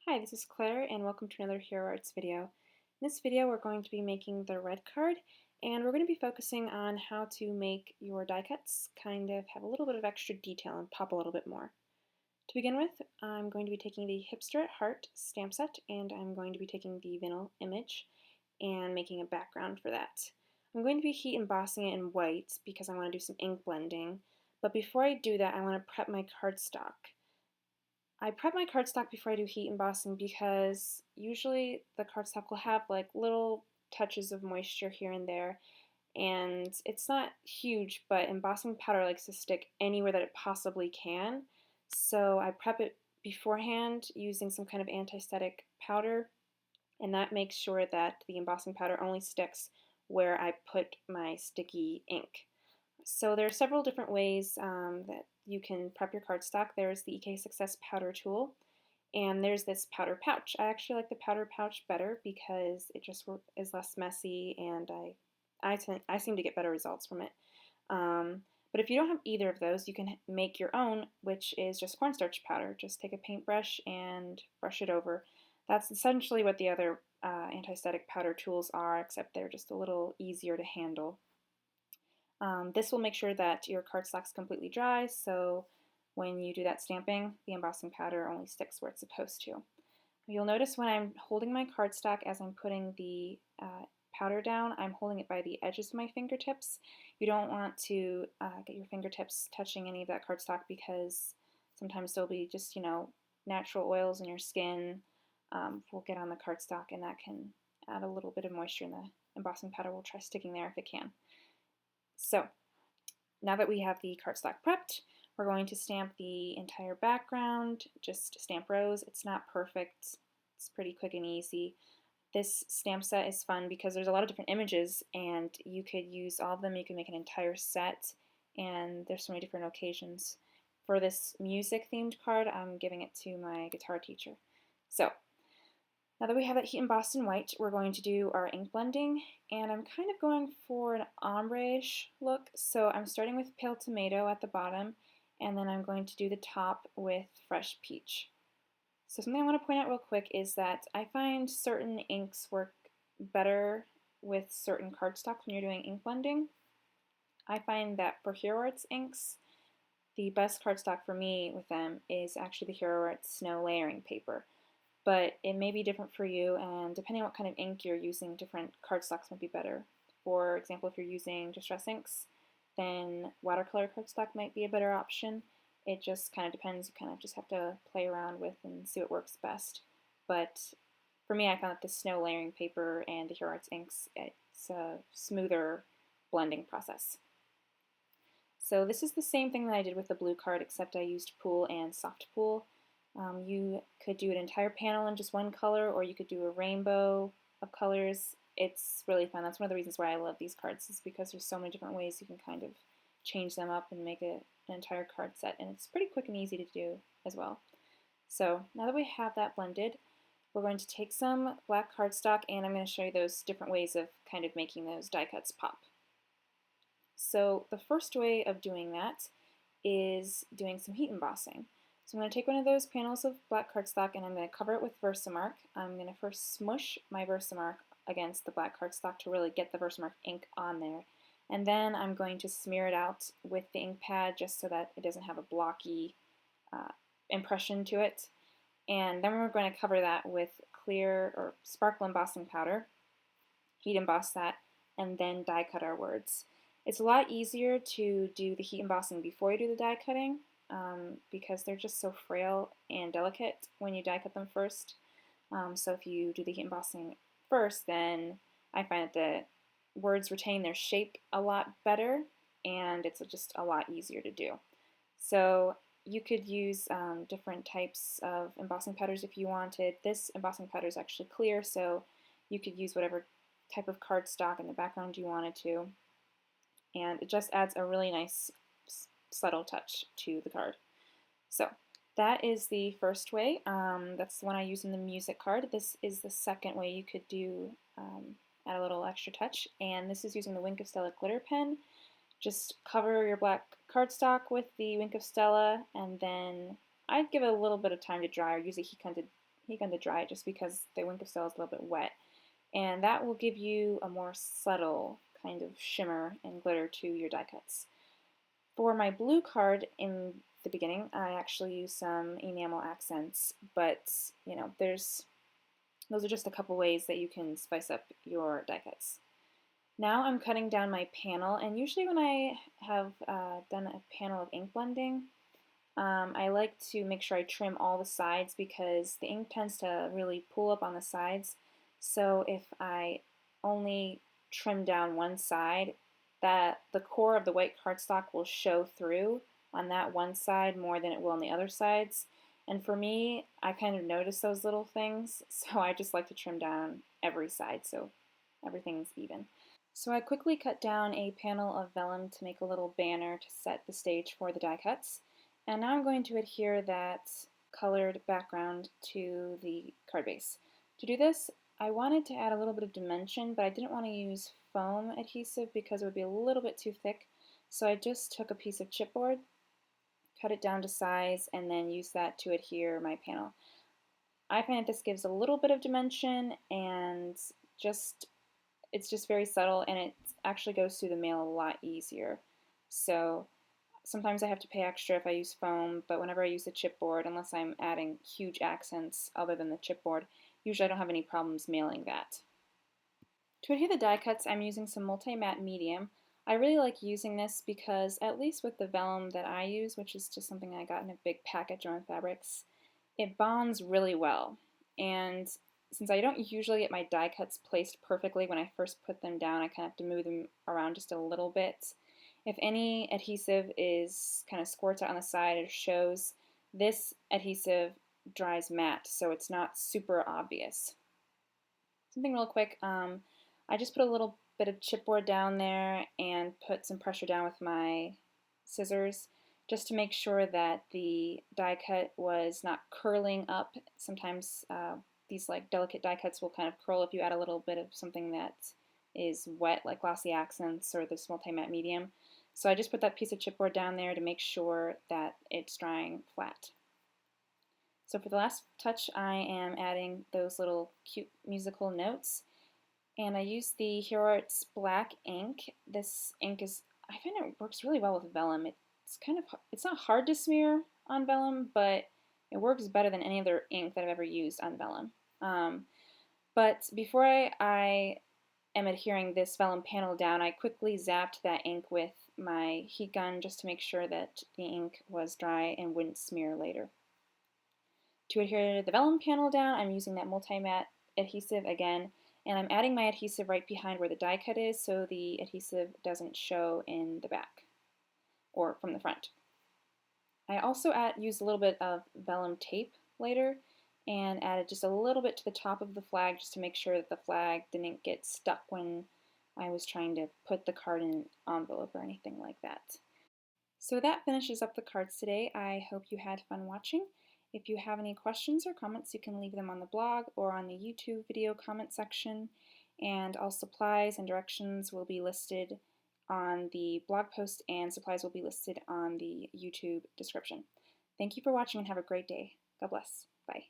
Hi, this is Claire and welcome to another Hero Arts video. In this video we're going to be making the red card and we're going to be focusing on how to make your die cuts kind of have a little bit of extra detail and pop a little bit more. To begin with, I'm going to be taking the Hipster at Heart stamp set and I'm going to be taking the vinyl image and making a background for that. I'm going to be heat embossing it in white because I want to do some ink blending, but before I do that I want to prep my cardstock. I prep my cardstock before I do heat embossing because usually the cardstock will have like little touches of moisture here and there, and it's not huge, but embossing powder likes to stick anywhere that it possibly can. So I prep it beforehand using some kind of anti-static powder, and that makes sure that the embossing powder only sticks where I put my sticky ink. So there are several different ways that you can prep your cardstock. There's the EK Success powder tool, and there's this powder pouch. I actually like the powder pouch better because it just is less messy, and I seem to get better results from it. But if you don't have either of those, you can make your own, which is just cornstarch powder. Just take a paintbrush and brush it over. That's essentially what the other anti-static powder tools are, except they're just a little easier to handle. This will make sure that your cardstock's completely dry, so when you do that stamping, the embossing powder only sticks where it's supposed to. You'll notice when I'm holding my cardstock as I'm putting the powder down, I'm holding it by the edges of my fingertips. You don't want to get your fingertips touching any of that cardstock because sometimes there'll be just, natural oils in your skin will get on the cardstock, and that can add a little bit of moisture, and the embossing powder will try sticking there if it can. So now that we have the cardstock prepped, we're going to stamp the entire background, just stamp rows. It's not perfect, it's pretty quick and easy. This stamp set is fun because there's a lot of different images and you could use all of them. You can make an entire set, and there's so many different occasions. For this music themed card, I'm giving it to my guitar teacher. So now that we have it heat embossed in white, we're going to do our ink blending, and I'm kind of going for an ombre-ish look. So I'm starting with pale tomato at the bottom, and then I'm going to do the top with fresh peach. So something I want to point out real quick is that I find certain inks work better with certain cardstocks when you're doing ink blending. I find that for Hero Arts inks, the best cardstock for me with them is actually the Hero Arts Snow layering paper. But it may be different for you, and depending on what kind of ink you're using, different cardstocks might be better. For example, if you're using Distress inks, then watercolor cardstock might be a better option. It just kind of depends. You kind of just have to play around with and see what works best. But for me, I found that the snow layering paper and the Hero Arts inks, it's a smoother blending process. So this is the same thing that I did with the blue card, except I used pool and soft pool. You could do an entire panel in just one color, or you could do a rainbow of colors. It's really fun. That's one of the reasons why I love these cards, is because there's so many different ways you can kind of change them up and make an entire card set, and it's pretty quick and easy to do as well. So now that we have that blended, we're going to take some black cardstock, and I'm going to show you those different ways of kind of making those die cuts pop. So the first way of doing that is doing some heat embossing. So I'm going to take one of those panels of black cardstock and I'm going to cover it with Versamark. I'm going to first smush my Versamark against the black cardstock to really get the Versamark ink on there. And then I'm going to smear it out with the ink pad just so that it doesn't have a blocky impression to it. And then we're going to cover that with clear or sparkle embossing powder, heat emboss that, and then die cut our words. It's a lot easier to do the heat embossing before you do the die cutting because they're just so frail and delicate when you die cut them first. So if you do the heat embossing first, then I find that the words retain their shape a lot better and it's just a lot easier to do. So you could use different types of embossing powders if you wanted. This embossing powder is actually clear, so you could use whatever type of cardstock in the background you wanted to. And it just adds a really nice subtle touch to the card. So that is the first way. That's the one I use in the music card. This is the second way you could do add a little extra touch, and this is using the Wink of Stella glitter pen. Just cover your black cardstock with the Wink of Stella, and then I'd give it a little bit of time to dry, or use a heat heat gun to dry it just because the ink still is a little bit wet. And that will give you a more subtle kind of shimmer and glitter to your die cuts. For my blue card in the beginning, I actually used some enamel accents, but those are just a couple ways that you can spice up your die cuts. Now I'm cutting down my panel, and usually when I have done a panel of ink blending, I like to make sure I trim all the sides because the ink tends to really pool up on the sides. So if I only trim down one side, that the core of the white cardstock will show through on that one side more than it will on the other sides. And for me, I kind of notice those little things, so I just like to trim down every side so everything's even. So I quickly cut down a panel of vellum to make a little banner to set the stage for the die cuts. And now I'm going to adhere that colored background to the card base. To do this, I wanted to add a little bit of dimension, but I didn't want to use foam adhesive because it would be a little bit too thick. So I just took a piece of chipboard, cut it down to size, and then used that to adhere my panel. I find that this gives a little bit of dimension and it's just very subtle, and it actually goes through the mail a lot easier. So sometimes I have to pay extra if I use foam, but whenever I use the chipboard, unless I'm adding huge accents other than the chipboard, usually I don't have any problems mailing that. To adhere the die cuts, I'm using some multi-matte medium. I really like using this because, at least with the vellum that I use, which is just something I got in a big package on Fabrics, it bonds really well. And since I don't usually get my die cuts placed perfectly when I first put them down, I kind of have to move them around just a little bit. If any adhesive is kind of squirts out on the side or shows, this adhesive dries matte, so it's not super obvious. Something real quick, I just put a little bit of chipboard down there and put some pressure down with my scissors just to make sure that the die cut was not curling up. Sometimes these like delicate die cuts will kind of curl if you add a little bit of something that is wet, like glossy accents or this multi-matte medium. So I just put that piece of chipboard down there to make sure that it's drying flat. So for the last touch, I am adding those little cute musical notes. And I use the Hero Arts black ink. This ink I find it works really well with vellum. It's not hard to smear on vellum, but it works better than any other ink that I've ever used on vellum. But before I am adhering this vellum panel down, I quickly zapped that ink with my heat gun just to make sure that the ink was dry and wouldn't smear later. To adhere the vellum panel down, I'm using that multi-matte adhesive again, and I'm adding my adhesive right behind where the die cut is so the adhesive doesn't show in the back or from the front. I also used a little bit of vellum tape later and added just a little bit to the top of the flag just to make sure that the flag didn't get stuck when I was trying to put the card in an envelope or anything like that. So that finishes up the cards today. I hope you had fun watching. If you have any questions or comments, you can leave them on the blog or on the YouTube video comment section. And all supplies and directions will be listed on the blog post, and supplies will be listed on the YouTube description. Thank you for watching and have a great day. God bless. Bye.